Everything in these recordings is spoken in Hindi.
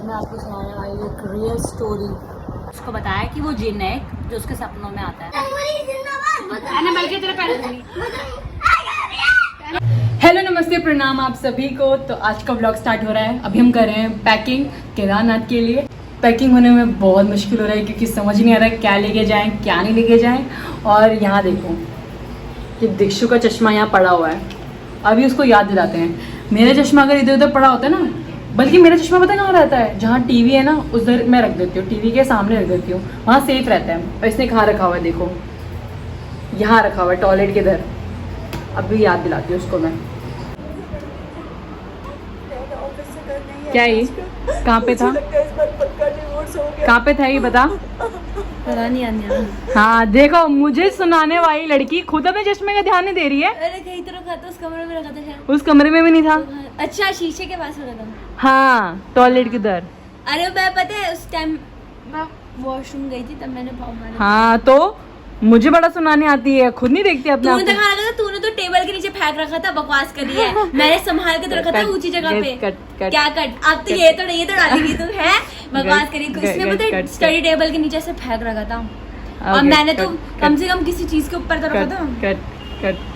मैं आपको सुनाने वाली एक रियल स्टोरी। उसको बताया कि वो जिन है जो उसके सपनों में आता है। हेलो नमस्ते प्रणाम आप सभी को। तो आज का व्लॉग स्टार्ट हो रहा है। अभी हम कर रहे हैं पैकिंग केदारनाथ के लिए। पैकिंग होने में बहुत मुश्किल हो रहा है क्योंकि समझ नहीं आ रहा है क्या लेके जाएं क्या नहीं लेके जाएं। और यहाँ देखो ये दीक्षु का चश्मा यहाँ पड़ा हुआ है, अभी उसको याद दिलाते हैं। मेरा चश्मा अगर इधर उधर पड़ा होता है ना, बल्कि मेरा चश्मा पता कहाँ रहता है, जहाँ टीवी है ना उधर मैं रख देती हूँ, टीवी के सामने रख देती हूँ, वहाँ सेफ रहता है। और इसने कहाँ रखा हुआ है देखो, यहाँ रखा हुआ है टॉयलेट के इधर। अभी याद दिलाती हूँ उसको मैं। क्या ये कहाँ पे था, कहाँ पे था ये बता। पता नहीं आने। हाँ देखो मुझे सुनाने वाली लड़की खुद अपने चश्मे का ध्यान नहीं दे रही है। अरे कहीं तो रखा था, उस कमरे में रखा था शायद। उस कमरे में भी नहीं था। अच्छा शीशे के पास रखा था। हाँ टॉयलेट के उधर। अरे मैं पता है उस टाइम मैं वॉशरूम गई थी तब मैंने भाव मारा। हाँ तो मुझे बड़ा सुनाने आती है, खुद नहीं देखती अपने आप तूने को। तो कहा था, तूने तो टेबल के नीचे फेंक रखा था, बकवास करी है। मैंने संभाल के तो रखा था ऊंची जगह पे। क्या कट अब तो ये तो डाली हुई तू है, बकवास करी। इसने पता है स्टडी टेबल के नीचे से फेंक रखा था। और मैंने तो कम से कम किसी चीज के ऊपर तो रखा था।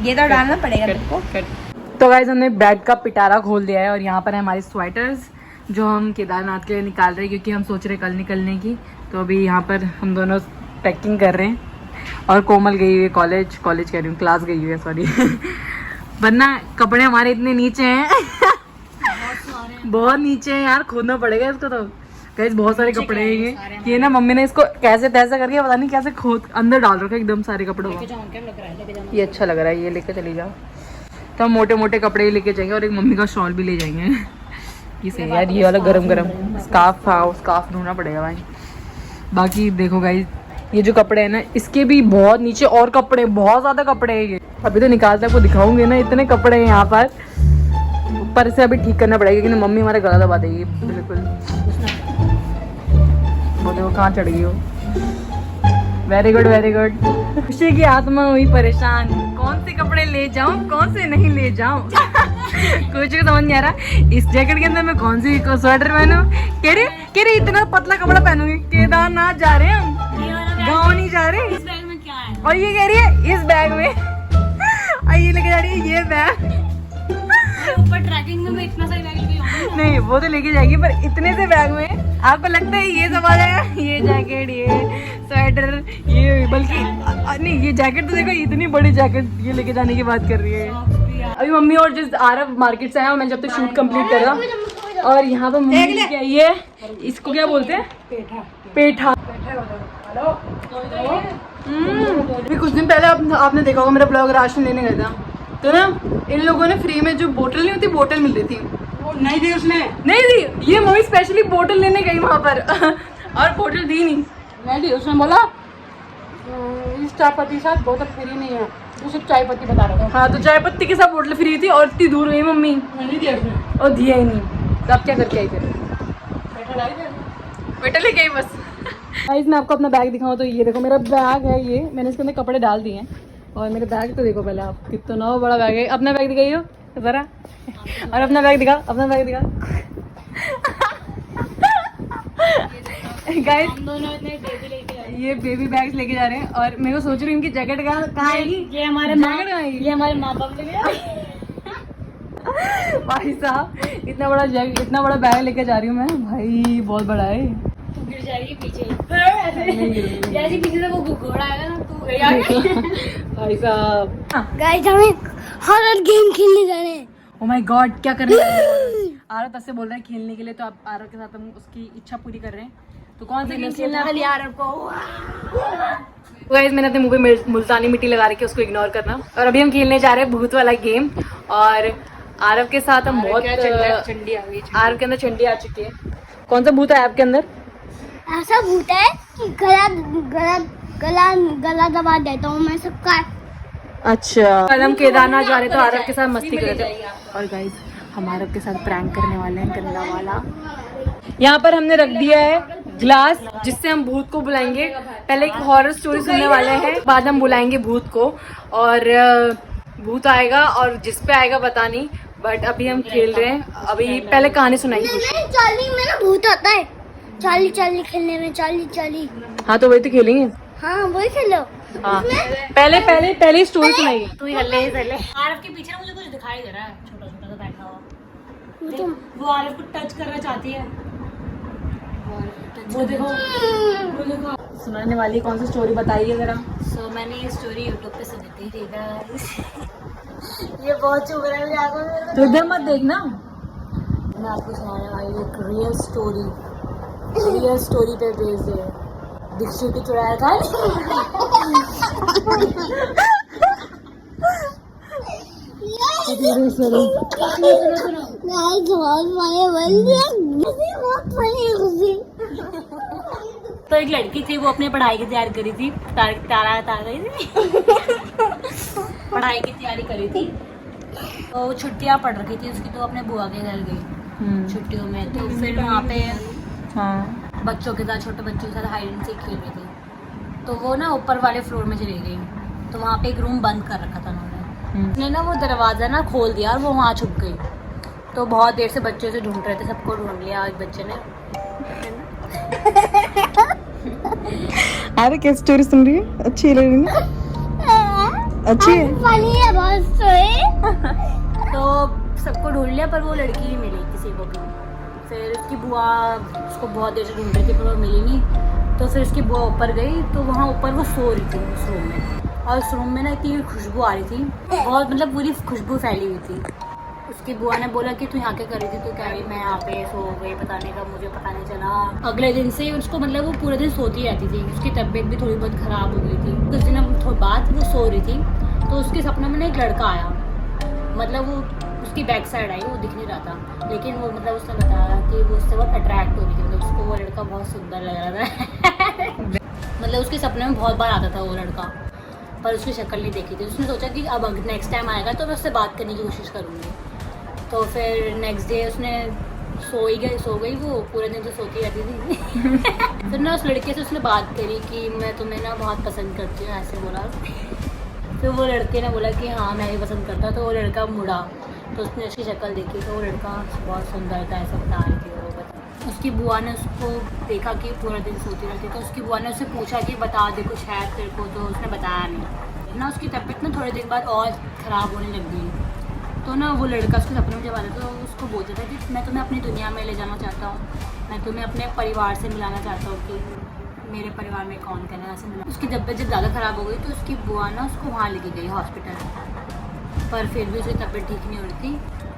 ये तो डालना पड़ेगा तेरे को। तो गाइस हमने बैग का पिटारा खोल दिया है और यहाँ पर है हमारी स्वेटर्स जो हम केदारनाथ के लिए निकाल रहे हैं क्योंकि हम सोच रहे कल निकलने की। तो अभी यहाँ पर हम दोनों पैकिंग कर रहे हैं और कोमल गई हुई है कॉलेज कह रही हूँ, क्लास गई हुई है सॉरी। वरना कपड़े हमारे इतने नीचे हैं बहुत नीचे हैं यार, खोदना पड़ेगा इसको। तो गाइस बहुत सारे कपड़े हैं ये ना, मम्मी ने इसको कैसे तैसा करके पता नहीं कैसे खोद अंदर डाल रखा है एकदम सारे कपड़ों को। ये अच्छा लग रहा है, ये लेके चली जाओ। तो हम मोटे मोटे कपड़े लेके जाएंगे और एक मम्मी का शॉल भी ले जाएंगे। ये सही यार, ये वाला गरम गरम स्कार्फ था, स्कार्फ ढूंढना पड़ेगा भाई। बाकी देखो गाइस ये जो कपड़े हैं ना इसके भी बहुत नीचे और कपड़े, बहुत ज्यादा कपड़े हैं ये। अभी तो निकालते आपको दिखाऊंगे ना, इतने कपड़े हैं यहाँ पर। ऊपर से अभी ठीक करना पड़ेगा क्योंकि मम्मी हमारा गला दबा देगी बिल्कुल। वो देखो कहाँ चढ़ गई हो। Very good very good. खुशी की आत्मा हुई परेशान, कौन से कपड़े ले जाऊं कौन से नहीं ले जाऊं। कुछ समझ नहीं आ रहा। इस जैकेट के अंदर मैं कौन सी स्वेटर पहनूं। कह रही इतना पतला कपड़ा पहनूंगी, केदारनाथ जा रहे हैं हम, गाँव नहीं जा रहे। इस बैग में क्या है? और ये कह रही है इस बैग में और ये लेके जा रही है ये बैग। ऊपर ट्रैकिंग में मैं इतना सारी बैग लेके जाऊंगी। नहीं वो तो लेके जाएगी पर इतने से बैग में आपको लगता है ये संभाल जाएगा, ये जैकेट ये स्वेटर ये, बल्कि नहीं ये जैकेट तो देखो इतनी बड़ी जैकेट ये लेके जाने की बात कर रही है। अभी मम्मी और जिस आरव मार्केट से आया मैं जब तक शूट कंप्लीट कर रहा। और यहाँ पर मम्मी लेके आई है, इसको क्या बोलते हैं, पेठा। अभी कुछ दिन पहले आपने देखा होगा मेरा ब्लॉग, राशन लेने गया था तो ना इन लोगों ने फ्री में जो बोतल नहीं होती बोतल मिल रही थी, वो नहीं दी उसने, नहीं दी। ये मम्मी स्पेशली बोतल लेने गई वहाँ पर और बोतल दी नहीं दी। उसने बोला इस चाय पत्ती के साथ बोतल फ्री नहीं है, तो सिर्फ चाय पत्ती बता रहा था। हाँ तो चाय पत्ती के साथ बोतल फ्री थी और इतनी दूर गई मम्मी, नहीं दिया उसने और दिया ही नहीं। तो आप क्या करके आई फिर, बेटा लेके आई बस। गाइस मैं आपको अपना बैग दिखाऊं तो ये देखो मेरा बैग है, ये मैंने इसके अंदर कपड़े डाल दिए हैं। और मेरे बैग तो देखो पहले आप, कितना बड़ा बैग है। अपना बैग दिखाइए जरा, और अपना बैग दिखा, अपना बैग दिखा। गाइस ये बेबी बैग्स लेके जा रहे हैं और मैं को सोच रही हूँ इनकी जैकेट कहाँ आएगी। ये हमारे माँ बाप ले गए। भाई साहब इतना बड़ा बैग लेके जा रही हूँ मैं, भाई बहुत बड़ा है। तू गिर जाएगी पीछे जैसे पीछे से वो घोड़ा आएगा ना तू भाई साहब। गाइस हम एक हॉरर गेम खेलने जा रहे हैं। ओह माय गॉड क्या कर रहे हैं। आरव तब से बोल रहा है खेलने के लिए, तो आप आरव के साथ हम उसकी इच्छा पूरी कर रहे हैं। तो कौन सा गेम खेलना है आरव को। तो गाइस मैंने अपने मुंह पे मुल्तानी मिट्टी लगा रखी है, उसको इग्नोर करना। और अभी हम खेलने जा रहे हैं भूत वाला गेम और आरव के साथ हम बहुत चंडी आ गई। आरव के अंदर चंडी आ चुकी है। कौन सा भूत है आपके अंदर? ऐसा भूत है कि गला दबा देता हूँ मैं सबका। अच्छा कल हम केदारनाथ जा रहे तो आरव के साथ मस्ती कर रहे थे और गाइस हम आरव के साथ प्रैंक करने वाले हैं गंदा वाला। यहाँ पर हमने रख दिया है ग्लास जिससे हम भूत को बुलाएंगे। पहले एक हॉरर स्टोरी सुनने वाले हैं, बाद हम बुलाएंगे भूत को और भूत आएगा और जिस पे आएगा पता नहीं बट अभी हम खेल रहे हैं। अभी पहले कहानी सुनाई। चार्ली में ना भूत आता है, चार्ली चार्ली खेलने में, चार्ली चार्ली। हाँ तो वही तो खेलेंगे। हाँ वही खेलो। हाँ पहले स्टोरी सुनाइए। तू ही हल्ले आरफ के पीछे ना मुझे कुछ दिखाई दे रहा है, छोटा छोटा सा बैठा हुआ। वो आरफ को टच करना चाहती है। वो देखो सुनाने वाली कौन सी स्टोरी बताइए जरा। सो मैंने ये स्टोरी यूट्यूब पे सुनी थी, ठीक है। ये बहुत चुभ रहा है मेरी आंखों में। तो इधर मत देखना। मैं आपको सुनाने वाली एक रियल स्टोरी पे बेस्ड है। दीक्षित को चुराया था। तो एक लड़की थी, वो अपनी पढ़ाई की तैयारी करी थी। पढ़ाई की तैयारी करी थी, तो छुट्टियां पड़ रखी थी उसकी, तो अपने बुआ के घर गई छुट्टियों में। तो फिर वहाँ पे बच्चों के साथ, छोटे बच्चों के साथ हाइड एंड सीक खेल रही थी। तो वो ना ऊपर वाले फ्लोर में चली गई, तो वहाँ पे एक रूम बंद कर रखा था उन्होंने। उसने ना वो दरवाज़ा ना खोल दिया और वो वहाँ छुप गई। तो बहुत देर से बच्चों से ढूंढ रहे थे, सबको ढूंढ लिया एक बच्चे ने। अरे क्या स्टोरी सुन रही है? अच्छी लग रही है? अच्छी है तो सबको ढूंढ लिया, पर वो लड़की नहीं मिली किसी को भी। फिर उसकी बुआ उसको बहुत देर से ढूंढ रही थी, पर वो मिली नहीं। तो फिर उसकी बुआ ऊपर गई, तो वहाँ ऊपर वो सो रही थी उस रूम में। और उस रूम में ना इतनी खुशबू आ रही थी, बहुत मतलब पूरी खुशबू फैली हुई थी। उसकी बुआ ने बोला कि तू यहाँ क्या कर रही थी? तो कह रही मैं यहाँ पे सो गई, पता नहीं कब, मुझे पता नहीं चला। अगले दिन से उसको मतलब वो पूरे दिन सोती रहती थी। उसकी तबीयत भी थोड़ी बहुत ख़राब हो गई थी। कुछ दिन बाद वो सो रही थी, तो उसके सपने में ना एक लड़का आया। मतलब वो उसकी बैक साइड आई, वो दिख नहीं रहा था, लेकिन वो मतलब उसने बताया कि वो उससे बहुत अट्रैक्ट हो रही थी। मतलब उसको वो लड़का बहुत सुंदर लग रहा था। मतलब उसके सपने में बहुत बार आता था वो लड़का, पर उसकी शक्ल नहीं देखी थी। उसने सोचा कि अब नेक्स्ट टाइम आएगा तो मैं उससे बात करने की कोशिश करूँगी। तो फिर नेक्स्ट डे उसने सो गई वो पूरे दिन तो सोती रहती थी। फिर ना उस लड़के से उसने बात करी कि मैं तुम्हें ना बहुत पसंद करती हूँ, ऐसे बोला। फिर वो लड़के ने बोला कि हाँ मैं भी पसंद करता। तो वो लड़का मुड़ा, तो उसने उसकी शक्ल देखी, तो वो लड़का बहुत सुंदर था, ऐसा बता रही थी वो। उसकी बुआ ने उसको देखा कि पूरा दिन सोती रहती, तो उसकी बुआ ने उससे पूछा कि बता दे कुछ है तेरे को, तो उसने बताया नहीं ना। उसकी तबीयत ना थोड़े दिन बाद और ख़राब होने लग गई। तो ना वो लड़का उसके सपने में जब आता तो उसको बोलता था कि मैं तुम्हें अपनी दुनिया में ले जाना चाहता हूँ, मैं तुम्हें अपने परिवार से मिलाना चाहता हूँ कि मेरे परिवार में कौन कौन है, ऐसे मिला। उसकी तबीयत जब ज़्यादा ख़राब हो गई तो उसकी बुआ ना उसको वहाँ लेके गई हॉस्पिटल, पर फिर भी उसकी तबीयत ठीक नहीं हो रही थी।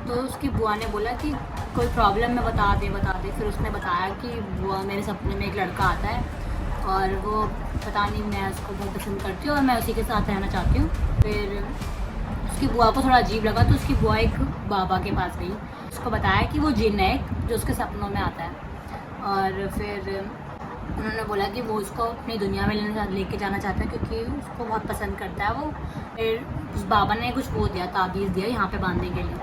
तो उसकी बुआ ने बोला कि कोई प्रॉब्लम है बता दे। फिर उसने बताया कि बुआ मेरे सपने में एक लड़का आता है और वो पता नहीं मैं उसको बहुत पसंद करती हूँ और मैं उसी के साथ रहना चाहती हूँ। फिर उसकी बुआ को थोड़ा अजीब लगा, तो उसकी बुआ एक बाबा के पास गई, उसको बताया कि वो जिन है जो उसके सपनों में आता है। और फिर उन्होंने बोला कि वो उसको अपनी दुनिया में लेके जाना चाहता है क्योंकि उसको बहुत पसंद करता है वो। फिर उस बाबा ने कुछ वो दिया, ताबीज़ दिया यहाँ पे बांधने के लिए।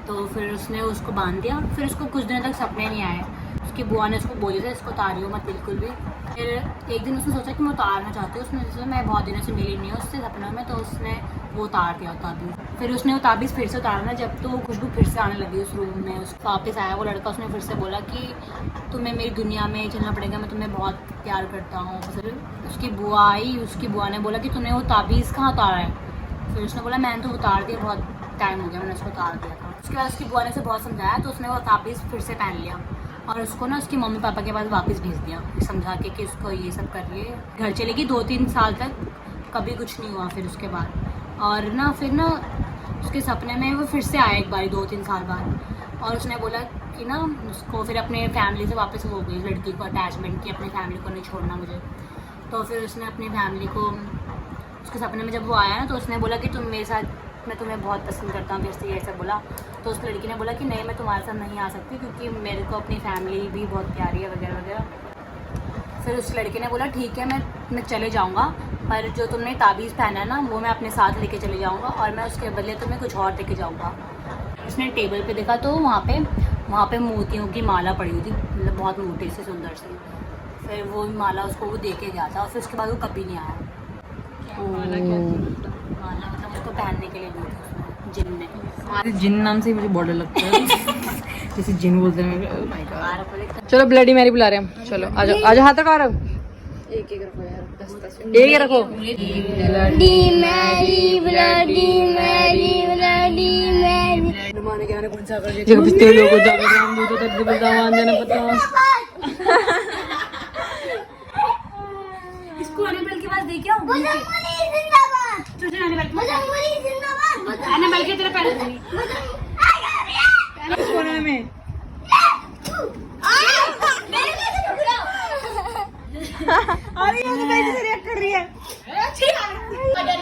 तो फिर उसने उसको बांध दिया। फिर उसको कुछ दिन तक सपने नहीं आए। उसकी बुआ ने उसको बोली था इसको उतारियो मत बिल्कुल भी। फिर एक दिन उसने सोचा कि मैं उतारना चाहती हूँ। उसने जैसे मैं बहुत दिनों से मिली नहीं हूँ उससे सपनों में, तो उसने वो उतार दिया ताबीज़। फिर उसने वो ताबीज़ फिर से उतारना, जब तो वो खुशबू फिर से आने लगी उस रूम में। उस वापस आया वो लड़का, उसने फिर से बोला कि तुम्हें मेरी दुनिया में चलना पड़ेगा, मैं तुम्हें बहुत प्यार करता हूँ। फिर उसकी बुआ आई, उसकी बुआ ने बोला कि तूने वो ताबीज़ कहाँ उतारा है? फिर उसने बोला मैंने तो उतार दिया, बहुत टाइम हो गया मैंने उसको उतार दिया था। उसके बाद उसकी बुआ ने उसे बहुत समझाया, तो उसने वो ताबीज़ फिर से पहन लिया और उसको ना उसकी मम्मी पापा के पास वापस भेज दिया, समझा के कि उसको ये सब कर रही है। घर चली गई, 2-3 साल तक कभी कुछ नहीं हुआ। फिर उसके बाद और ना फिर ना उसके सपने में वो फिर से आया एक बार 2-3 साल बाद, और उसने बोला कि ना उसको फिर अपने फैमिली से वापस हो गई, लड़की को अटैचमेंट की, अपनी फैमिली को नहीं छोड़ना मुझे। तो फिर उसने अपनी फैमिली को, उसके सपने में जब वो आया ना तो उसने बोला कि तुम मेरे साथ, मैं तुम्हें बहुत पसंद करता हूँ, फिर से ये सब बोला। तो उस लड़की ने बोला कि नहीं मैं तुम्हारे साथ नहीं आ सकती क्योंकि मेरे को अपनी फैमिली भी बहुत प्यारी है वगैरह वगैरह। फिर उस लड़के ने बोला ठीक है मैं चले जाऊँगा, पर जो तुमने ताबीज़ पहना है ना वो मैं अपने साथ लेके चले जाऊँगा और मैं उसके बदले तुम्हें कुछ और देके जाऊँगा। उसने टेबल पे देखा तो वहाँ पे मोतियों की माला पड़ी हुई थी, मतलब बहुत मोटी सी सुंदर सी। फिर वो माला उसको वो दे के गया था और फिर उसके बाद वो कभी नहीं आया। माला मतलब उसको पहनने के लिए दी थी उसने। जिन में। हमारे जिन नाम से ही मुझे बॉर्डर लगता है जैसे जिन बोलते हैं। Oh my God। चलो ब्लडी मैरी बुला रहे हैं, चलो आ जाओ आ जाओ, हाथ रखो। एक एक रखो यार, 10-10 एक रखो। Bloody Mary bloody Mary bloody Mary. जब तेरे लोगों को जाकर हम दूध तक बोलता मान देना पता। इसको एनेबल के पास देखियो। मुजम्मली जिंदाबाद। तुझे एनेबल मुजम्मली जिंदाबाद। एनेबल के तेरे पहले कोने में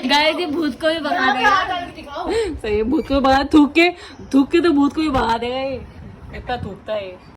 गाइस ये भूत को भी भगा देगा। सही है, भूत को भगा, थूक के तो भूत को भी भगा देगा ये, इतना थूकता है ये।